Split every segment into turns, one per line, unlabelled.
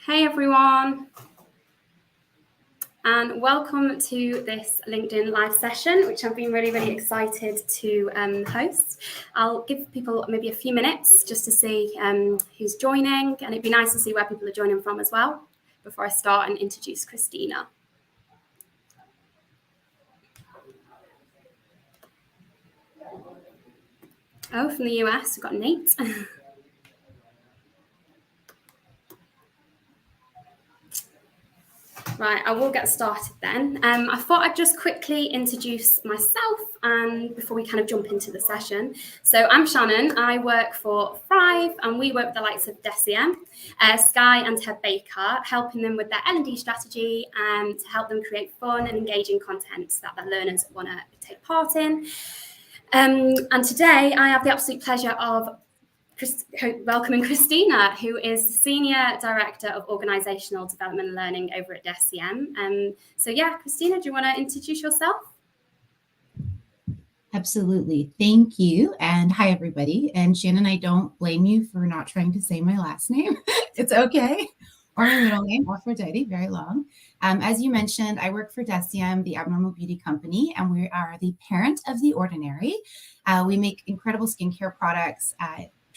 Hey everyone, and welcome to this LinkedIn live session, which I've been really excited to host. I'll give people maybe a few minutes just to see who's joining, and it'd be nice to see where people are joining from as well before I start and introduce Kristina. Oh, from the US, we've got Nate. Right, I will get started then. I thought I'd just quickly introduce myself and before we kind of jump into the session. So I'm Shannon, I work for Thrive and we work with the likes of DECIEM, Sky and Ted Baker, helping them with their L&D strategy and to help them create fun and engaging content that their learners want to take part in. And today I have the absolute pleasure of welcoming Kristina, who is Senior Director of Organisational Development and Learning over at DECIEM. So yeah, Kristina, do you want to introduce yourself?
Absolutely. Thank you. And hi, everybody. And Shannon, I don't blame you for not trying to say my last name. It's okay. Or my middle name, Aphrodite, very long. As you mentioned, I work for DECIEM, the Abnormal Beauty Company, and we are the parent of The Ordinary. We make incredible skincare products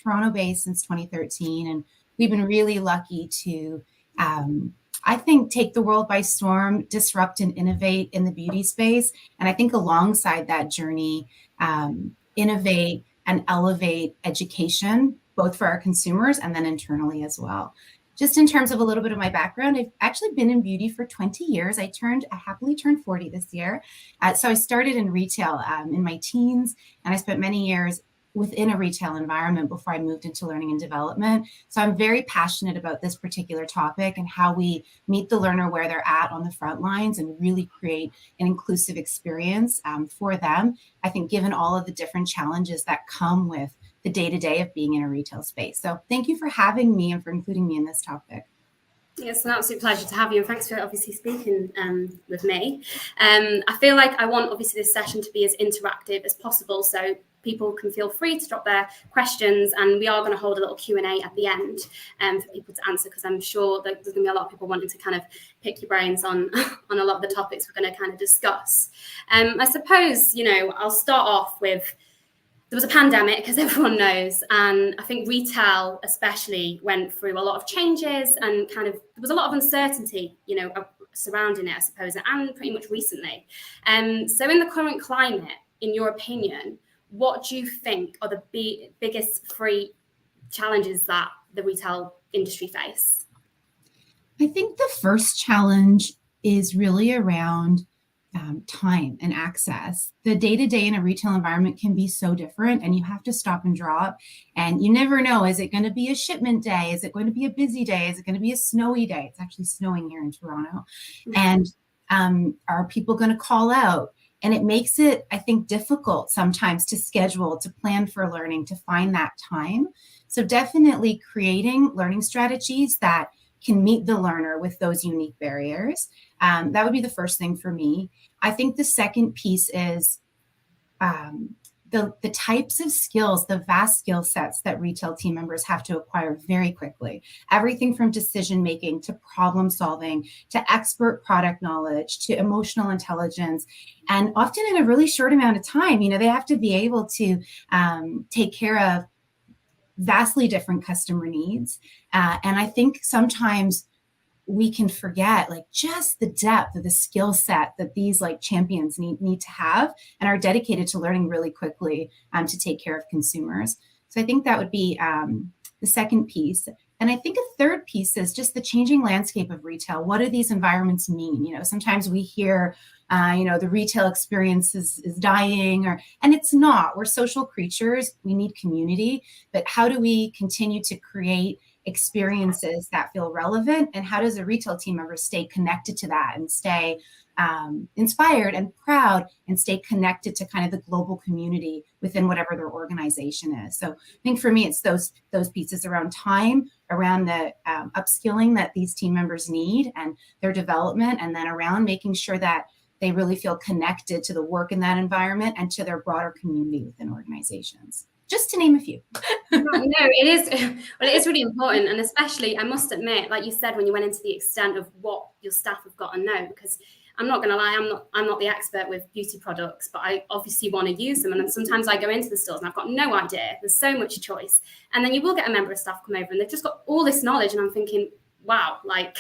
Toronto-based since 2013, and we've been really lucky to, I think, take the world by storm, disrupt and innovate in the beauty space. And I think alongside that journey, innovate and elevate education, both for our consumers and then internally as well. Just in terms of a little bit of my background, I've actually been in beauty for 20 years. I happily turned 40 this year. So I started in retail in my teens, and I spent many years within a retail environment before I moved into learning and development. So I'm very passionate about this particular topic and how we meet the learner where they're at on the front lines and really create an inclusive experience for them. I think given all of the different challenges that come with the day-to-day of being in a retail space. So thank you for having me and for including me in this topic.
It's an absolute pleasure to have you, and thanks for obviously speaking with me. I feel like I want obviously this session to be as interactive as possible, so people can feel free to drop their questions, and we are going to hold a little Q&A at the end for people to answer, because I'm sure that there's going to be a lot of people wanting to kind of pick your brains on a lot of the topics we're going to kind of discuss. I suppose, I'll start off with, there was a pandemic, as everyone knows, and I think retail especially went through a lot of changes, and kind of there was a lot of uncertainty, surrounding it, I suppose, and pretty much recently. So in the current climate, in your opinion, what do you think are the biggest three challenges that the retail industry face?
I think the first challenge is really around time and access. The day-to-day in a retail environment can be so different, and you have to stop and drop, and you never know, is it going to be a shipment day? Is it going to be a busy day? Is it going to be a snowy day? It's actually snowing here in Toronto. Mm-hmm. And are people going to call out? And it makes it, I think, difficult sometimes to schedule, to plan for learning, to find that time. So definitely creating learning strategies that can meet the learner with those unique barriers. That would be the first thing for me. I think the second piece is the types of skills, the vast skill sets that retail team members have to acquire very quickly. Everything from decision-making to problem solving, to expert product knowledge, to emotional intelligence, and often in a really short amount of time. They have to be able to take care of vastly different customer needs. And I think sometimes we can forget just the depth of the skill set that these champions need to have and are dedicated to learning really quickly to take care of consumers. So I think that would be the second piece. And I think a third piece is just the changing landscape of retail. What do these environments mean? Sometimes we hear, the retail experience is dying, and it's not. We're social creatures. We need community. But how do we continue to create experiences that feel relevant? And how does a retail team member stay connected to that and stay inspired and proud and stay connected to kind of the global community within whatever their organization is? So I think for me, it's those pieces around time, around the upskilling that these team members need and their development, and then around making sure that they really feel connected to the work in that environment and to their broader community within organizations. just to name a few.
No, it is. Well, it is really important, and especially, I must admit, like you said, when you went into the extent of what your staff have got to know, because I'm not going to lie, I'm not the expert with beauty products, but I obviously want to use them, and then sometimes I go into the stores and I've got no idea. There's so much choice, and then you will get a member of staff come over and they've just got all this knowledge, and I'm thinking, wow, like,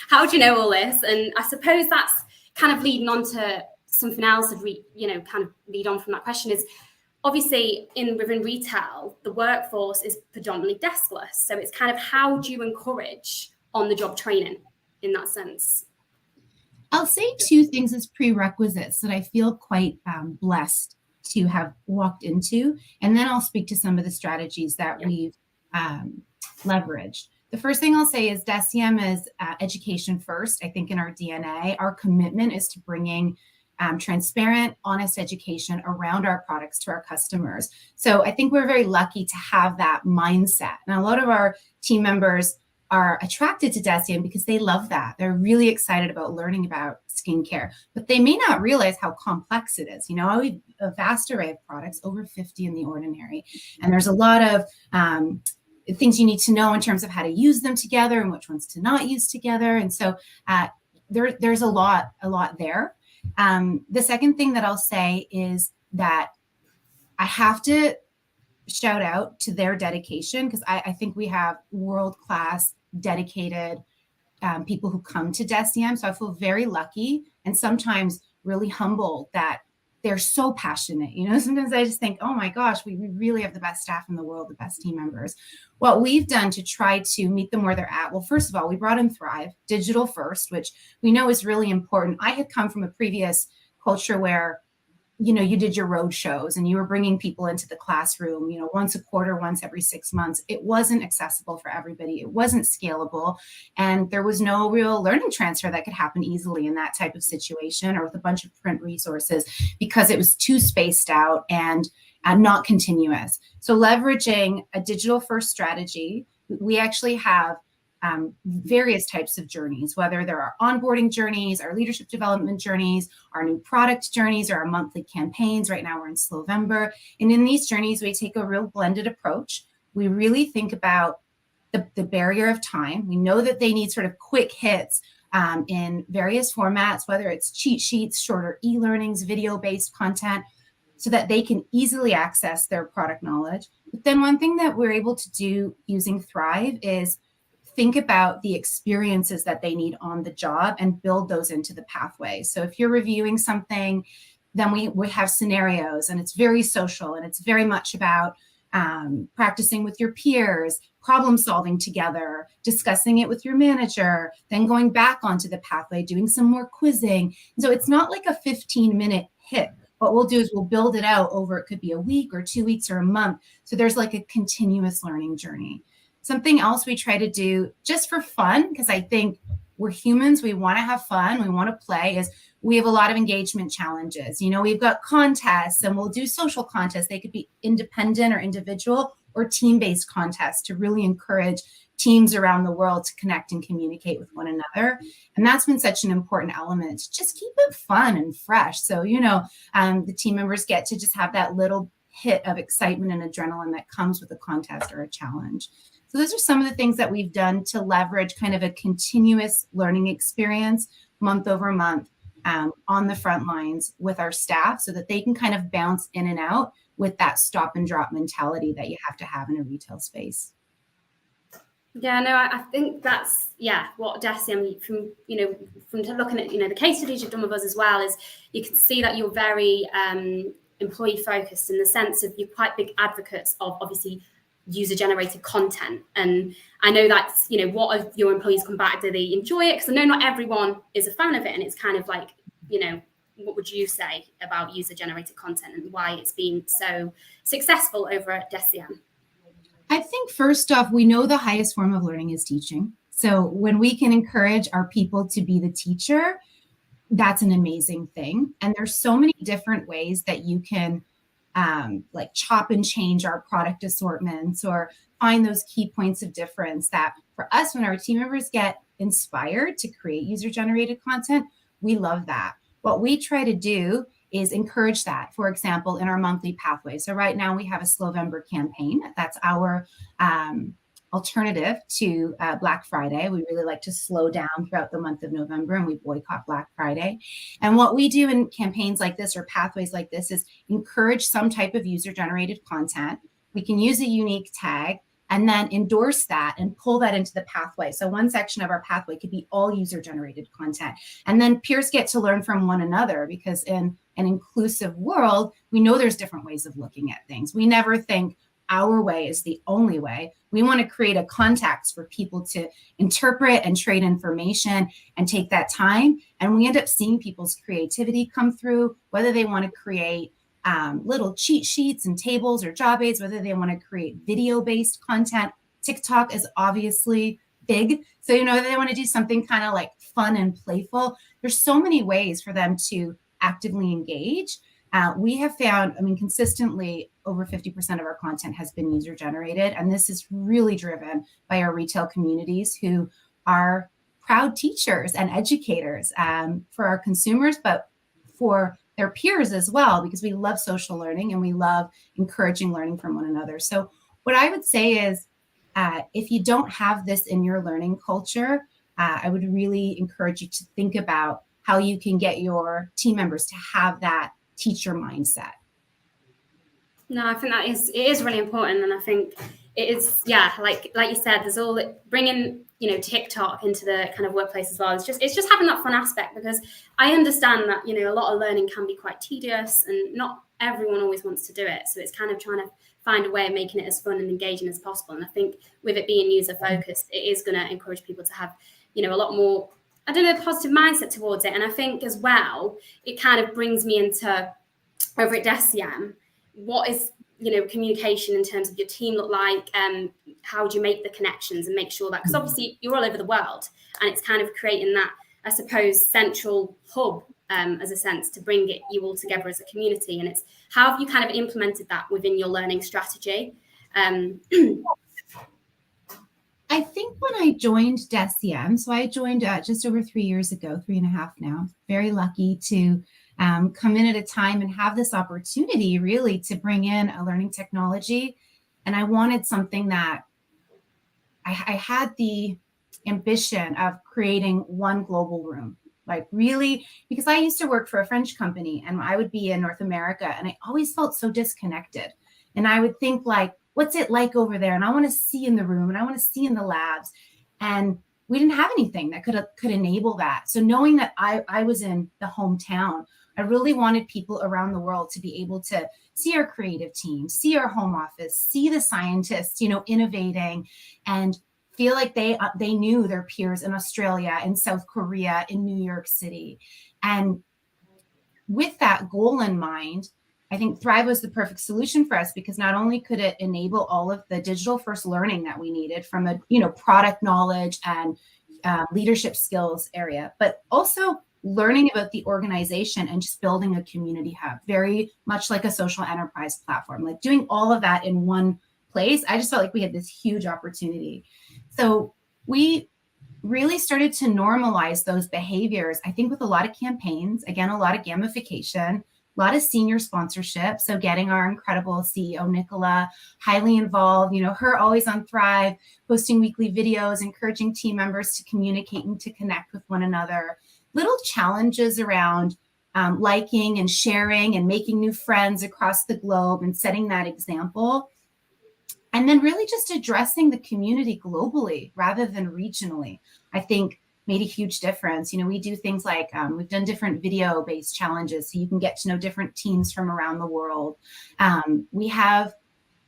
how do you know all this? And I suppose that's kind of leading on to something else that kind of lead on from that question is, obviously, within retail, the workforce is predominantly deskless. So it's kind of, how do you encourage on-the-job training in that sense?
I'll say two things as prerequisites that I feel quite blessed to have walked into, and then I'll speak to some of the strategies that we've leveraged. The first thing I'll say is DECIEM is education first. I think in our DNA, our commitment is to bringing transparent, honest education around our products to our customers. So I think we're very lucky to have that mindset. And a lot of our team members are attracted to DECIEM because they love that. They're really excited about learning about skincare, but they may not realize how complex it is. We have a vast array of products, over 50 in the ordinary. And there's a lot of things you need to know in terms of how to use them together and which ones to not use together. And so there's a lot there. The second thing that I'll say is that I have to shout out to their dedication, because I think we have world-class, dedicated people who come to DECIEM. So I feel very lucky and sometimes really humbled that they're so passionate. Sometimes I just think, oh my gosh, we really have the best staff in the world, the best team members. What we've done to try to meet them where they're at, well, first of all, we brought in Thrive, digital first, which we know is really important. I had come from a previous culture where, you did your road shows and you were bringing people into the classroom, once a quarter, once every 6 months. It wasn't accessible for everybody. It wasn't scalable. And there was no real learning transfer that could happen easily in that type of situation or with a bunch of print resources, because it was too spaced out and not continuous. So leveraging a digital first strategy, we actually have various types of journeys, whether there are onboarding journeys, our leadership development journeys, our new product journeys, or our monthly campaigns. Right now we're in Slovember. And in these journeys, we take a real blended approach. We really think about the barrier of time. We know that they need sort of quick hits in various formats, whether it's cheat sheets, shorter e-learnings, video-based content, so that they can easily access their product knowledge. But then one thing that we're able to do using Thrive is think about the experiences that they need on the job and build those into the pathway. So if you're reviewing something, then we have scenarios, and it's very social, and it's very much about practicing with your peers, problem solving together, discussing it with your manager, then going back onto the pathway, doing some more quizzing. So it's not like a 15-minute hit. What we'll do is we'll build it out over, it could be a week or 2 weeks or a month. So there's like a continuous learning journey. Something else we try to do just for fun, because I think we're humans, we want to have fun, we want to play, is we have a lot of engagement challenges. We've got contests, and we'll do social contests. They could be independent or individual or team-based contests to really encourage teams around the world to connect and communicate with one another. And that's been such an important element to just keep it fun and fresh. So, the team members get to just have that little hit of excitement and adrenaline that comes with a contest or a challenge. So those are some of the things that we've done to leverage kind of a continuous learning experience month over month on the front lines with our staff, so that they can kind of bounce in and out with that stop and drop mentality that you have to have in a retail space.
Yeah, no, I think that's, what DECIEM, from looking at, the case studies you've done with us as well, is you can see that you're very employee focused, in the sense of you're quite big advocates of, obviously, user-generated content. And I know that's, what of your employees come back, do they enjoy it? Because I know not everyone is a fan of it, and it's kind of like, what would you say about user-generated content and why it's been so successful over at DECIEM?
I think first off, we know the highest form of learning is teaching. So when we can encourage our people to be the teacher, that's an amazing thing. And there's so many different ways that you can like chop and change our product assortments, or find those key points of difference that for us, when our team members get inspired to create user-generated content, we love that. What we try to do is encourage that. For example, in our monthly pathway. So right now we have a Slovember campaign. That's our alternative to Black Friday. We really like to slow down throughout the month of November, and we boycott Black Friday. And what we do in campaigns like this or pathways like this is encourage some type of user-generated content. We can use a unique tag and then endorse that and pull that into the pathway. So one section of our pathway could be all user-generated content. And then peers get to learn from one another, because in an inclusive world, we know there's different ways of looking at things. We never think our way is the only way. We want to create a context for people to interpret and trade information and take that time. And we end up seeing people's creativity come through, whether they want to create little cheat sheets and tables or job aids, whether they want to create video-based content. TikTok is obviously big. So, they want to do something kind of like fun and playful. There's so many ways for them to actively engage. We have found, consistently over 50% of our content has been user generated. And this is really driven by our retail communities, who are proud teachers and educators for our consumers, but for their peers as well, because we love social learning and we love encouraging learning from one another. So what I would say is, if you don't have this in your learning culture, I would really encourage you to think about how you can get your team members to have that teacher mindset.
No, I think it is really important, and I think it is, like you said, there's all that bringing TikTok into the kind of workplace as well. It's just having that fun aspect, because I understand that a lot of learning can be quite tedious, and not everyone always wants to do it. So it's kind of trying to find a way of making it as fun and engaging as possible. And I think with it being user focused, it is going to encourage people to have a lot more, positive mindset towards it. And I think as well, it kind of brings me into over at DECIEM, what is communication in terms of your team look like, how do you make the connections and make sure that, because obviously you're all over the world, and it's kind of creating that, I suppose, central hub as a sense to bring you all together as a community. And it's how have you kind of implemented that within your learning strategy?
I think when I joined DECIEM, so I joined just over 3 years ago, 3.5 now, very lucky to come in at a time and have this opportunity really to bring in a learning technology. And I wanted something that I had the ambition of creating one global room, like really, because I used to work for a French company and I would be in North America and I always felt so disconnected. And I would think like, what's it like over there? And I want to see in the room and I want to see in the labs. And we didn't have anything that could enable that. So knowing that I was in the hometown, I really wanted people around the world to be able to see our creative team, see our home office, see the scientists, innovating, and feel like they knew their peers in Australia, in South Korea, in New York City. And with that goal in mind, I think Thrive was the perfect solution for us, because not only could it enable all of the digital first learning that we needed from a product knowledge and leadership skills area, but also learning about the organization and just building a community hub, very much like a social enterprise platform, like doing all of that in one place. I just felt like we had this huge opportunity. So we really started to normalize those behaviors, I think, with a lot of campaigns, again, a lot of gamification, a lot of senior sponsorship. So getting our incredible CEO, Nicola, highly involved, her always on Thrive, posting weekly videos, encouraging team members to communicate and to connect with one another. Little challenges around liking and sharing and making new friends across the globe and setting that example. And then really just addressing the community globally rather than regionally, I think made a huge difference. We do things like we've done different video-based challenges so you can get to know different teams from around the world. We have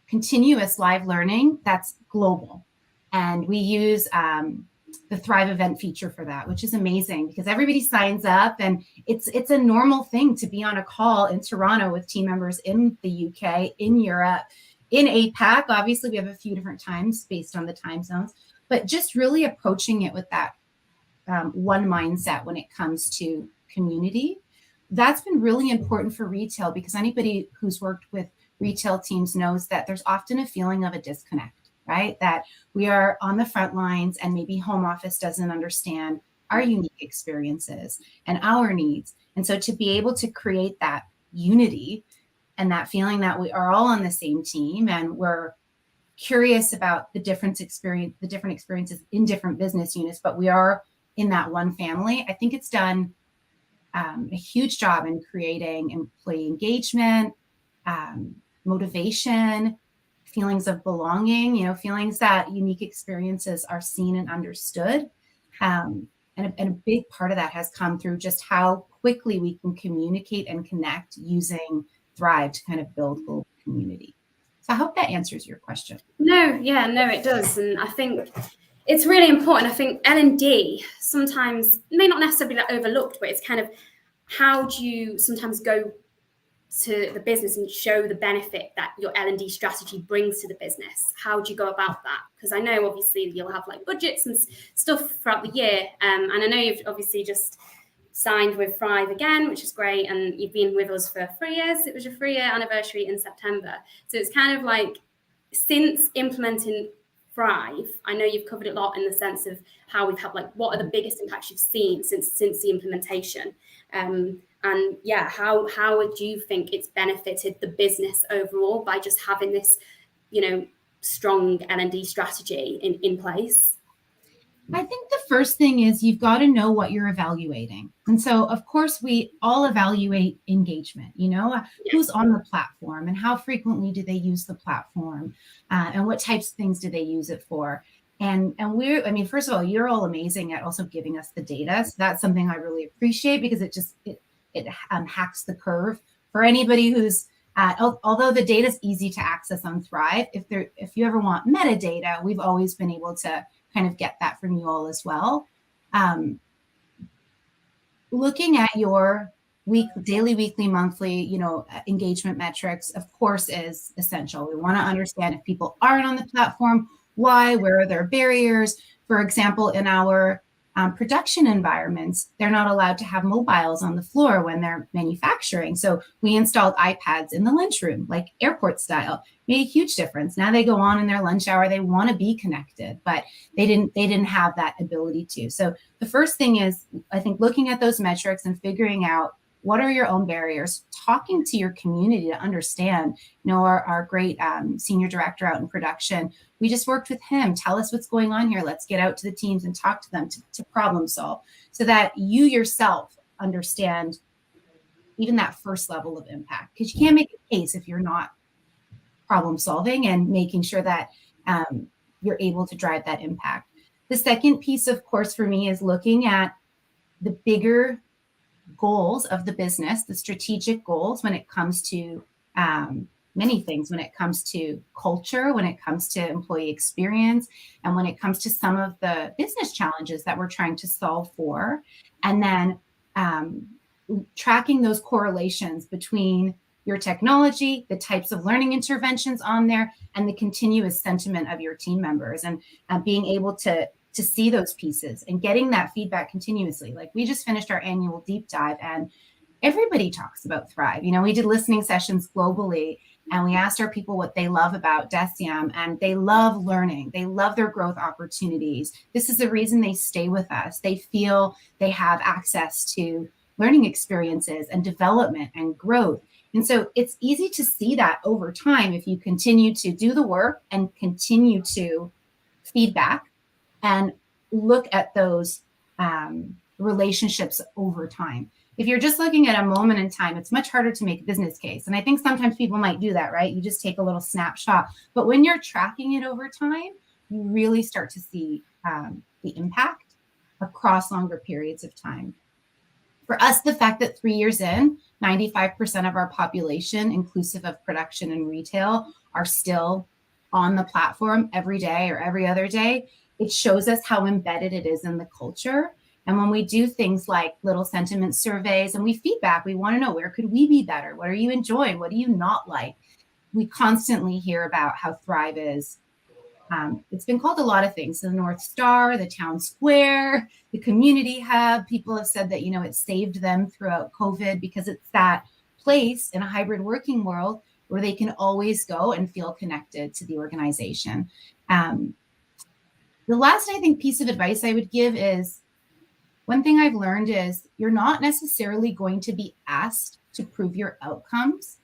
continuous live learning that's global. And we use the Thrive event feature for that, which is amazing because everybody signs up and it's a normal thing to be on a call in Toronto with team members in the UK, in Europe, in APAC. Obviously, we have a few different times based on the time zones, but just really approaching it with that one mindset when it comes to community. That's been really important for retail because anybody who's worked with retail teams knows that there's often a feeling of a disconnect, right? That we are on the front lines and maybe home office doesn't understand our unique experiences and our needs. And so to be able to create that unity and that feeling that we are all on the same team and we're curious about the different experiences in different business units, but we are in that one family. I think it's done a huge job in creating employee engagement, motivation, feelings of belonging, feelings that unique experiences are seen and understood. And a big part of that has come through just how quickly we can communicate and connect using Thrive to kind of build global community. So I hope that answers your question.
No, it does. And I think it's really important. I think L&D sometimes may not necessarily be overlooked, but it's kind of how do you sometimes go to the business and show the benefit that your L&D strategy brings to the business? How do you go about that? Because I know obviously you'll have like budgets and stuff throughout the year. And I know you've obviously just signed with Thrive again, which is great. And you've been with us for 3 years. It was your 3-year anniversary in September. So it's kind of like, since implementing Thrive, I know you've covered a lot in the sense of how we've had, like, what are the biggest impacts you've seen since the implementation? And yeah, how do you think it's benefited the business overall by just having this, strong L&D strategy in place?
I think the first thing is you've got to know what you're evaluating. And so, of course, we all evaluate engagement, who's on the platform and how frequently do they use the platform and what types of things do they use it for. And first of all, you're all amazing at also giving us the data. So that's something I really appreciate because it hacks the curve for anybody who's, although the data is easy to access on Thrive, if you ever want metadata, we've always been able to kind of get that from you all as well. Looking at your daily, weekly, monthly, engagement metrics, of course, is essential. We want to understand if people aren't on the platform, why, where are their barriers? For example, in our production environments, they're not allowed to have mobiles on the floor when they're manufacturing. So we installed iPads in the lunchroom, like airport style. Made a huge difference. Now they go on in their lunch hour, they want to be connected, but they didn't have that ability to. So the first thing is, I think, looking at those metrics and figuring out what are your own barriers, talking to your community to understand. Our great senior director out in production, we just worked with him. Tell us what's going on here. Let's get out to the teams and talk to them to problem solve so that you yourself understand even that first level of impact. Because you can't make a case if you're not problem solving and making sure that you're able to drive that impact. The second piece, of course, for me is looking at the bigger goals of the business, the strategic goals when it comes to many things, when it comes to culture, when it comes to employee experience, and when it comes to some of the business challenges that we're trying to solve for. And then tracking those correlations between your technology, the types of learning interventions on there, and the continuous sentiment of your team members, and being able to see those pieces and getting that feedback continuously. Like, we just finished our annual deep dive and everybody talks about Thrive. We did listening sessions globally and we asked our people what they love about DECIEM, and they love learning. They love their growth opportunities. This is the reason they stay with us. They feel they have access to learning experiences and development and growth. And so it's easy to see that over time if you continue to do the work and continue to feedback and look at those relationships over time. If you're just looking at a moment in time, it's much harder to make a business case. And I think sometimes people might do that, right? You just take a little snapshot. But when you're tracking it over time, you really start to see the impact across longer periods of time. For us, the fact that 3 years in, 95% of our population, inclusive of production and retail, are still on the platform every day or every other day, it shows us how embedded it is in the culture. And when we do things like little sentiment surveys and we feedback, we want to know, where could we be better? What are you enjoying? What do you not like? We constantly hear about how Thrive is. It's been called a lot of things. The North Star, the town square, the community hub. People have said that, it saved them throughout COVID because it's that place in a hybrid working world where they can always go and feel connected to the organization. The last, I think, piece of advice I would give is, one thing I've learned is you're not necessarily going to be asked to prove your outcomes.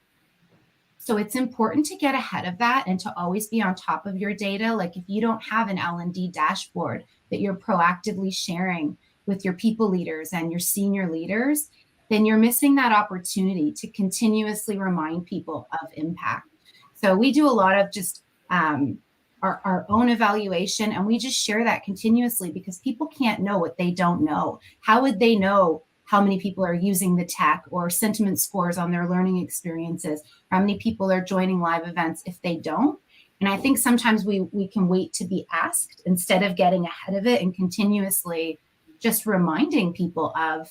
So it's important to get ahead of that and to always be on top of your data. Like if you don't have an L&D dashboard that you're proactively sharing with your people leaders and your senior leaders, then you're missing that opportunity to continuously remind people of impact. So we do a lot of just our own evaluation, and we just share that continuously because people can't know what they don't know. How would they know how many people are using the tech or sentiment scores on their learning experiences, or how many people are joining live events if they don't? And I think sometimes we can wait to be asked instead of getting ahead of it and continuously just reminding people of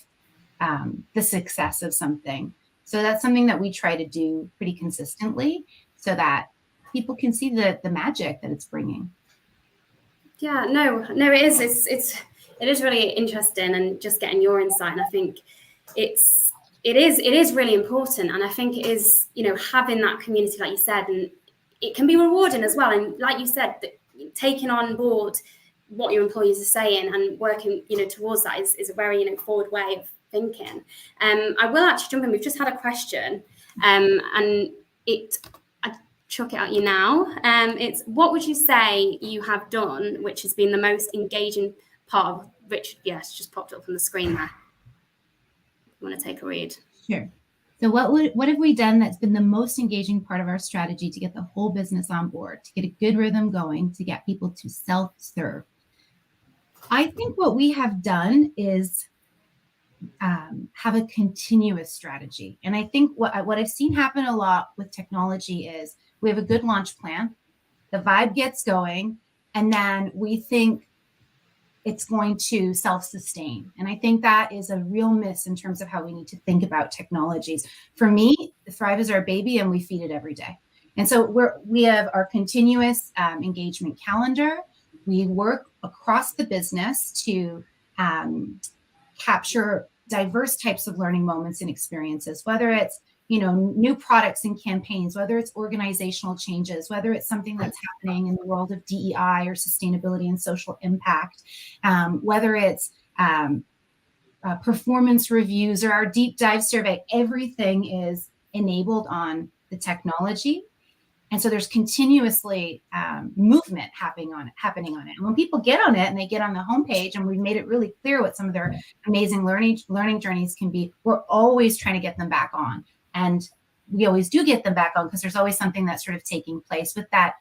the success of something. So that's something that we try to do pretty consistently so that people can see the magic that it's bringing.
Yeah, no, it is. It is really interesting, and just getting your insight. And I think it is really important. And I think it is, having that community, like you said, and it can be rewarding as well. And like you said, taking on board what your employees are saying and working, towards that is a very, forward way of thinking. I will actually jump in. We've just had a question, and I chuck it at you now. It's, what would you say you have done which has been the most engaging part of Richard? Yes, just popped up on the screen there. You want to take a read?
Sure. So what have we done that's been the most engaging part of our strategy to get the whole business on board, to get a good rhythm going, to get people to self-serve? I think what we have done is have a continuous strategy. And I think what I've seen happen a lot with technology is we have a good launch plan, the vibe gets going, and then we think it's going to self-sustain. And I think that is a real miss in terms of how we need to think about technologies. For me, Thrive is our baby and we feed it every day. And so we have our continuous engagement calendar. We work across the business to capture diverse types of learning moments and experiences, whether it's new products and campaigns, whether it's organizational changes, whether it's something that's happening in the world of DEI or sustainability and social impact, whether it's performance reviews or our deep dive survey. Everything is enabled on the technology. And so there's continuously movement happening on it. And when people get on it and they get on the homepage, and we've made it really clear what some of their amazing learning journeys can be, we're always trying to get them back on. And we always do get them back on because there's always something that's sort of taking place with that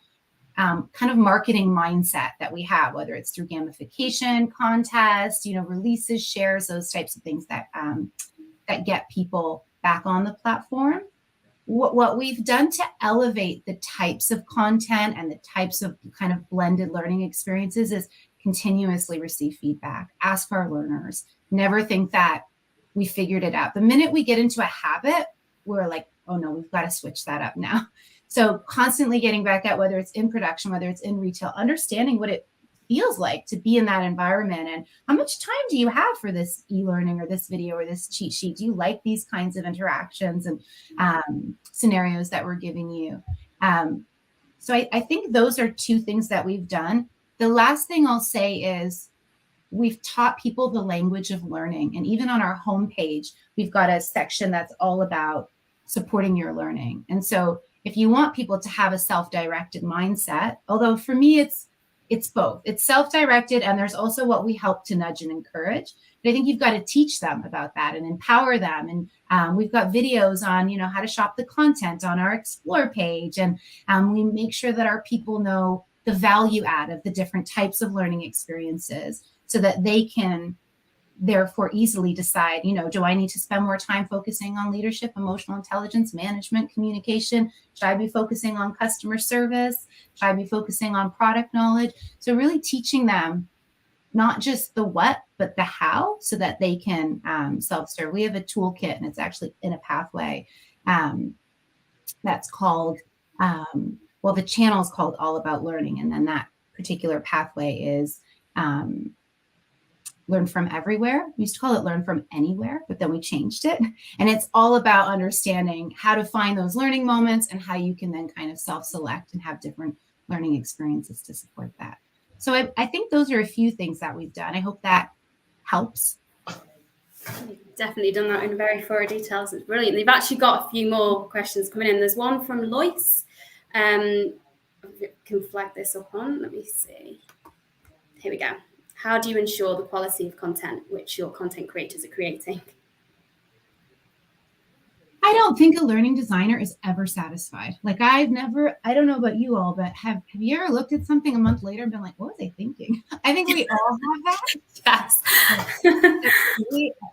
kind of marketing mindset that we have, whether it's through gamification, contests, releases, shares, those types of things that get people back on the platform. What we've done to elevate the types of content and the types of kind of blended learning experiences is continuously receive feedback, ask our learners, never think that we figured it out. The minute we get into a habit, we're like, oh no, we've got to switch that up now. So constantly getting back at, whether it's in production, whether it's in retail, understanding what it feels like to be in that environment and how much time do you have for this e-learning or this video or this cheat sheet? Do you like these kinds of interactions and scenarios that we're giving you? So I think those are two things that we've done. The last thing I'll say is we've taught people the language of learning. And even on our homepage, we've got a section that's all about supporting your learning. And so if you want people to have a self-directed mindset, although for me, it's both. It's self-directed, and there's also what we help to nudge and encourage. But I think you've got to teach them about that and empower them. And we've got videos on, how to shop the content on our Explore page. And we make sure that our people know the value add of the different types of learning experiences so that they can therefore easily decide, do I need to spend more time focusing on leadership, emotional intelligence, management, communication? Should I be focusing on customer service? Should I be focusing on product knowledge? So really teaching them not just the what, but the how, so that they can self-serve. We have a toolkit, and it's actually in a pathway that's called, the channel is called All About Learning. And then that particular pathway is Learn from Everywhere. We used to call it Learn from Anywhere, but then we changed it. And it's all about understanding how to find those learning moments and how you can then kind of self-select and have different learning experiences to support that. So I think those are a few things that we've done. I hope that helps.
You've definitely done that in very thorough details. It's brilliant. They've actually got a few more questions coming in. There's one from Lois. Can flag this up on. Let me see. Here we go. How do you ensure the quality of content which your content creators are creating?
I don't think a learning designer is ever satisfied. Like I don't know about you all, but have you ever looked at something a month later and been like, what was I thinking? I think we all have that. Yes.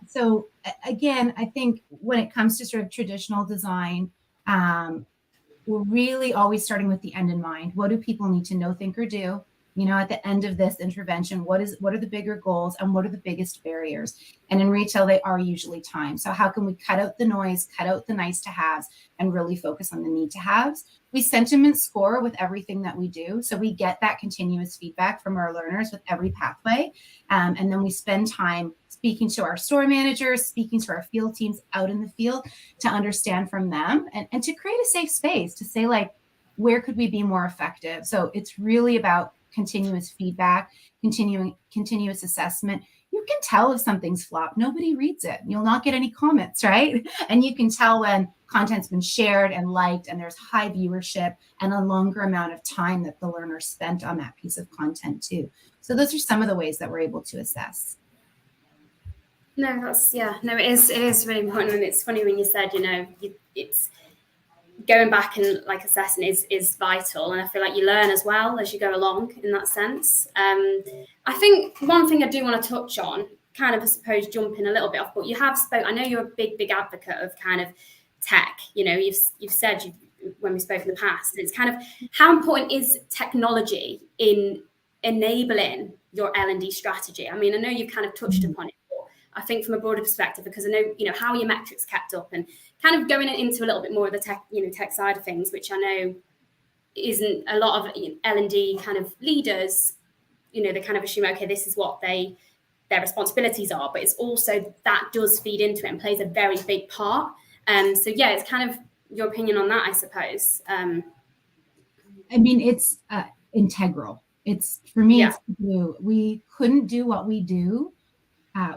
So again, I think when it comes to sort of traditional design, we're really always starting with the end in mind. What do people need to know, think, or do? You know, at the end of this intervention, what are the bigger goals and what are the biggest barriers? And in retail, they are usually time. So how can we cut out the noise, cut out the nice to haves, and really focus on the need to haves? We sentiment score with everything that we do. So we get that continuous feedback from our learners with every pathway. And then we spend time speaking to our store managers, speaking to our field teams out in the field to understand from them and to create a safe space to say, like, where could we be more effective? So it's really about continuous feedback, continuous assessment. You can tell if something's flopped. Nobody reads it. You'll not get any comments, right? And you can tell when content's been shared and liked and there's high viewership and a longer amount of time that the learner spent on that piece of content too. So those are some of the ways that we're able to assess.
No, it is really important. And it's funny when you said, it's going back and like assessing is vital. And I feel like you learn as well as you go along in that sense. I think one thing I do want to touch on, kind of, I suppose, jumping a little bit off, but you have I know you're a big advocate of kind of tech. You've said when we spoke in the past, it's kind of how important is technology in enabling your L&D strategy? I mean, I know you've kind of touched upon it, but I think from a broader perspective, because I know, how are your metrics kept up and kind of going into a little bit more of the tech side of things, which I know isn't a lot of L&D kind of leaders, they kind of assume, okay, this is what their responsibilities are, but it's also that does feed into it and plays a very big part. So yeah, it's kind of your opinion on that, I suppose.
I mean, it's integral. It's for me, yeah. We couldn't do what we do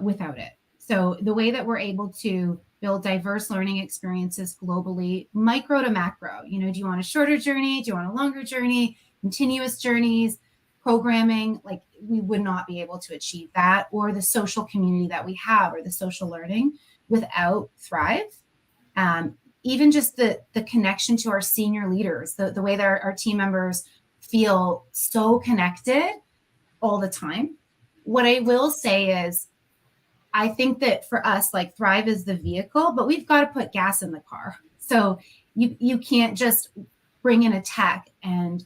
without it. So the way that we're able to build diverse learning experiences globally, micro to macro, do you want a shorter journey? Do you want a longer journey? Continuous journeys, programming, like we would not be able to achieve that, or the social community that we have, or the social learning without Thrive. Even just the connection to our senior leaders, the way that our team members feel so connected all the time. What I will say is, I think that for us, like Thrive is the vehicle, but we've got to put gas in the car. So you can't just bring in a tech and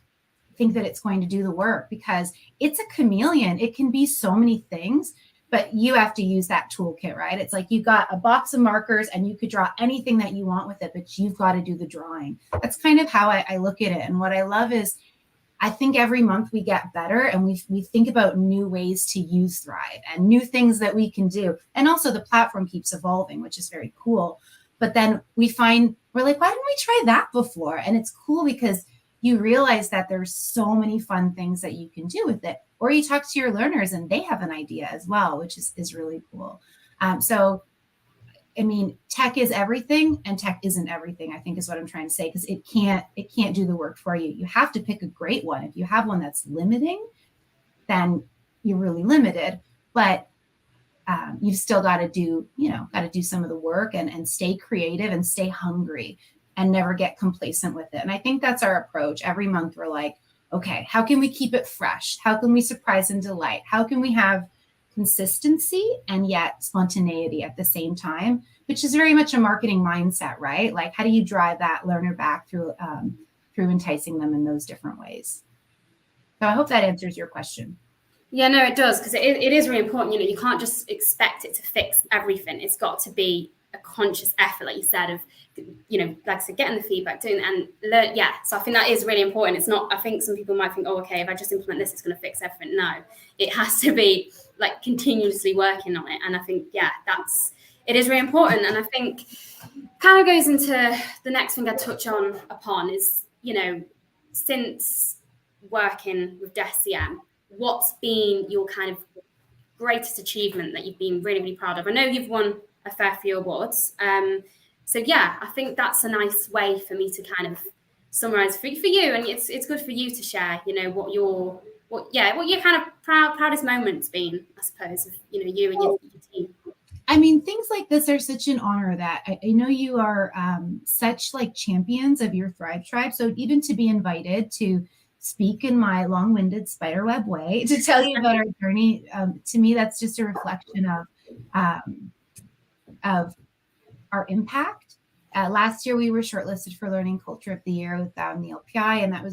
think that it's going to do the work, because it's a chameleon. It can be so many things, but you have to use that toolkit, right? It's like you got a box of markers and you could draw anything that you want with it, but you've got to do the drawing. That's kind of how I look at it. And what I love is, I think every month we get better and we think about new ways to use Thrive and new things that we can do. And also the platform keeps evolving, which is very cool. But then we're like, why didn't we try that before? And it's cool because you realize that there's so many fun things that you can do with it. Or you talk to your learners and they have an idea as well, which is really cool. So, I mean, tech is everything and tech isn't everything, I think is what I'm trying to say, because it can't do the work for you. You have to pick a great one. If you have one that's limiting, then you're really limited, but you've still got to do some of the work and stay creative and stay hungry and never get complacent with it. And I think that's our approach. Every month we're like, okay, how can we keep it fresh? How can we surprise and delight? How can we have consistency and yet spontaneity at the same time, which is very much a marketing mindset, right? Like, how do you drive that learner back through enticing them in those different ways? So I hope that answers your question.
Yeah, no, it does, because it is really important. You can't just expect it to fix everything. It's got to be a conscious effort, like you said, of, like I said, getting the feedback, doing and learn. Yeah, so I think that is really important. It's not, I think some people might think, oh, okay, if I just implement this, it's going to fix everything. No, it has to be like continuously working on it. And I think, yeah, it is really important. And I think kind of goes into the next thing I touch upon is, since working with DECIEM, what's been your kind of greatest achievement that you've been really, really proud of? I know you've won a fair few awards. So yeah, I think that's a nice way for me to kind of summarize for you, and it's good for you to share, what your kind of proudest moment's been, I suppose, of you and your team.
I mean, things like this are such an honor that I know you are such like champions of your Thrive Tribe. So even to be invited to speak in my long-winded spiderweb way to tell you about our journey, to me, that's just a reflection of our impact. Last year, we were shortlisted for Learning Culture of the Year with the LPI, and that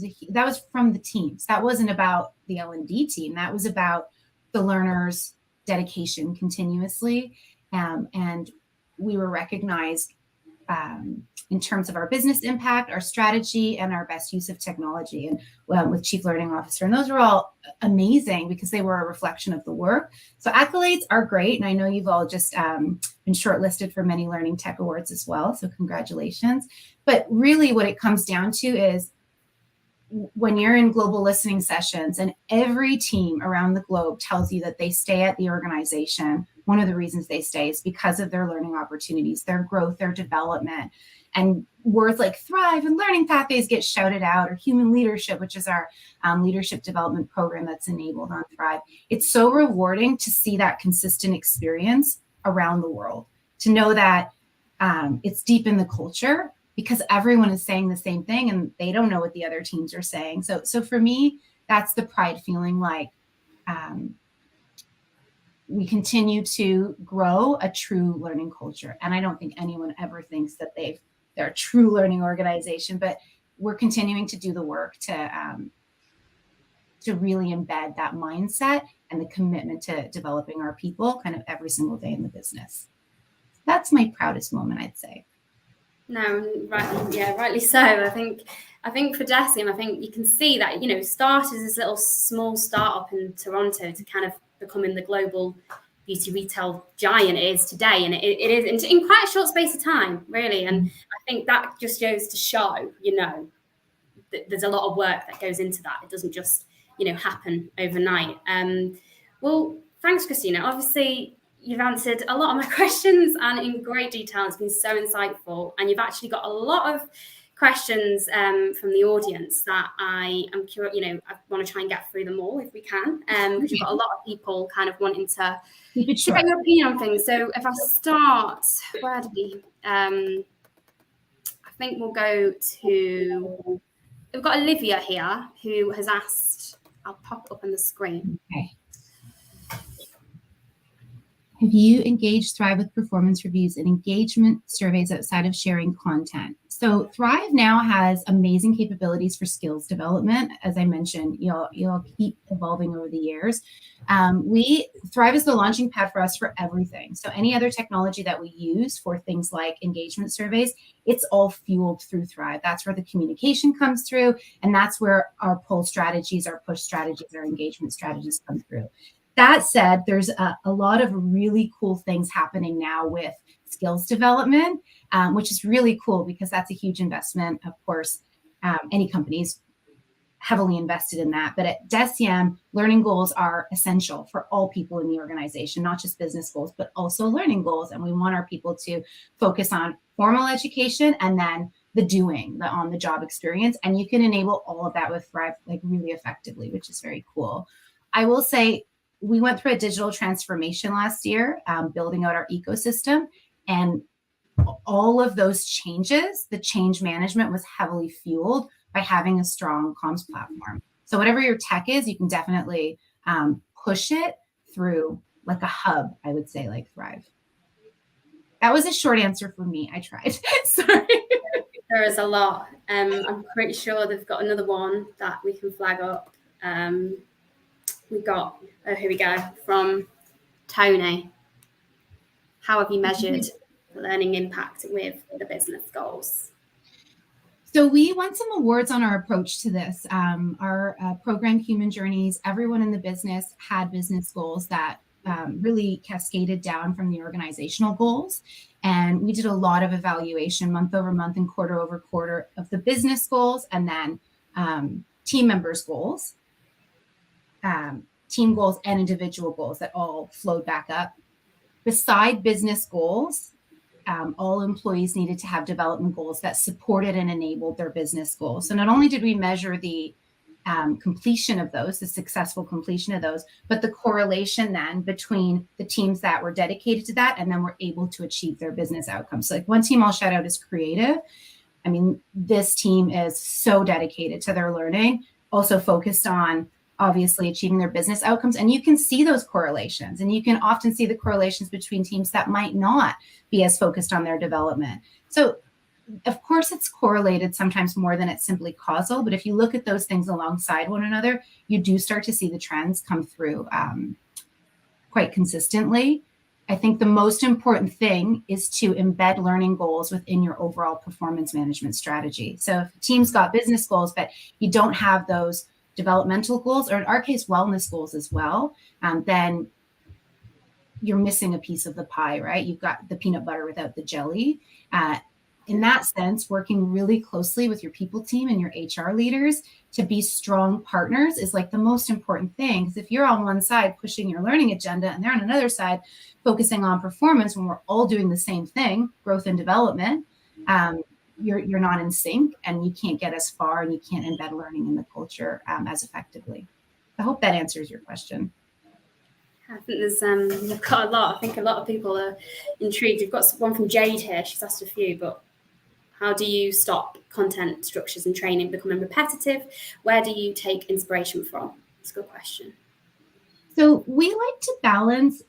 was from the teams. That wasn't about the L&D team. That was about the learners' dedication continuously. And we were recognized in terms of our business impact, our strategy, and our best use of technology, and with Chief Learning Officer. And those were all amazing because they were a reflection of the work. So accolades are great. And I know you've all just been shortlisted for many Learning Tech Awards as well. So congratulations. But really what it comes down to is when you're in global listening sessions and every team around the globe tells you that they stay at the organization, one of the reasons they stay is because of their learning opportunities, their growth, their development. And words like Thrive and Learning Pathways get shouted out, or Human Leadership, which is our leadership development program that's enabled on Thrive. It's so rewarding to see that consistent experience around the world, to know that it's deep in the culture because everyone is saying the same thing and they don't know what the other teams are saying. So for me, that's the pride feeling, like we continue to grow a true learning culture. And I don't think anyone ever thinks that they're a true learning organization, but we're continuing to do the work to really embed that mindset and the commitment to developing our people kind of every single day in the business. That's my proudest moment, I'd say.
No, right, yeah, rightly so. I think for DECIEM, I think you can see that, started as this little small startup in Toronto to kind of becoming the global beauty retail giant it is today. And it is in quite a short space of time, really. And I think that just goes to show, that there's a lot of work that goes into that. It doesn't just, happen overnight. Well, thanks, Kristina. Obviously, you've answered a lot of my questions and in great detail. It's been so insightful. And you've actually got a lot of questions from the audience that I am curious, I want to try and get through them all if we can, because you've got a lot of people kind of wanting to get your opinion on things. So if I start, where do we, I think we'll go to, we've got Olivia here who has asked, I'll pop it up on the screen.
Okay. Have you engaged Thrive with performance reviews and engagement surveys outside of sharing content? So Thrive now has amazing capabilities for skills development. As I mentioned, you'll keep evolving over the years. Thrive is the launching pad for us for everything. So any other technology that we use for things like engagement surveys, it's all fueled through Thrive. That's where the communication comes through, and that's where our pull strategies, our push strategies, our engagement strategies come through. That said, there's a lot of really cool things happening now with skills development, which is really cool because that's a huge investment. Of course, any company's heavily invested in that. But at DECIEM, learning goals are essential for all people in the organization, not just business goals, but also learning goals. And we want our people to focus on formal education and then the doing, the on-the-job experience. And you can enable all of that with Thrive like really effectively, which is very cool. I will say, we went through a digital transformation last year, building out our ecosystem, and all of those changes, the change management was heavily fueled by having a strong comms platform. So whatever your tech is, you can definitely push it through like a hub, I would say, like Thrive. That was a short answer for me. I tried. Sorry.
There is a lot. I'm pretty sure they've got another one that we can flag up. We got, here we go, from Tony. How have you measured the learning impact with the business goals?
So we won some awards on our approach to this. Our program, Human Journeys, everyone in the business had business goals that really cascaded down from the organizational goals. And we did a lot of evaluation month over month and quarter over quarter of the business goals and then team members' goals. team goals and individual goals that all flowed back up. Beside business goals, all employees needed to have development goals that supported and enabled their business goals. So not only did we measure the completion of those, the successful completion of those, but the correlation then between the teams that were dedicated to that and then were able to achieve their business outcomes. So like one team I'll shout out is creative. I mean, this team is so dedicated to their learning, also focused on obviously achieving their business outcomes. And you can see those correlations, and you can often see the correlations between teams that might not be as focused on their development. So of course it's correlated sometimes more than it's simply causal, but if you look at those things alongside one another, you do start to see the trends come through quite consistently. I think the most important thing is to embed learning goals within your overall performance management strategy. So if a team's got business goals, but you don't have those developmental goals, or in our case, wellness goals as well, then you're missing a piece of the pie, right? You've got the peanut butter without the jelly. In that sense, working really closely with your people team and your HR leaders to be strong partners is like the most important thing. Because if you're on one side pushing your learning agenda and they're on another side focusing on performance, when we're all doing the same thing, growth and development, you're not in sync, and you can't get as far, and you can't embed learning in the culture as effectively. I hope that answers your question.
I think there's you've got a lot. I think a lot of people are intrigued. We've got one from Jade here. She's asked a few, but how do you stop content structures and training becoming repetitive? Where do you take inspiration from? It's a good question.
So we like to balance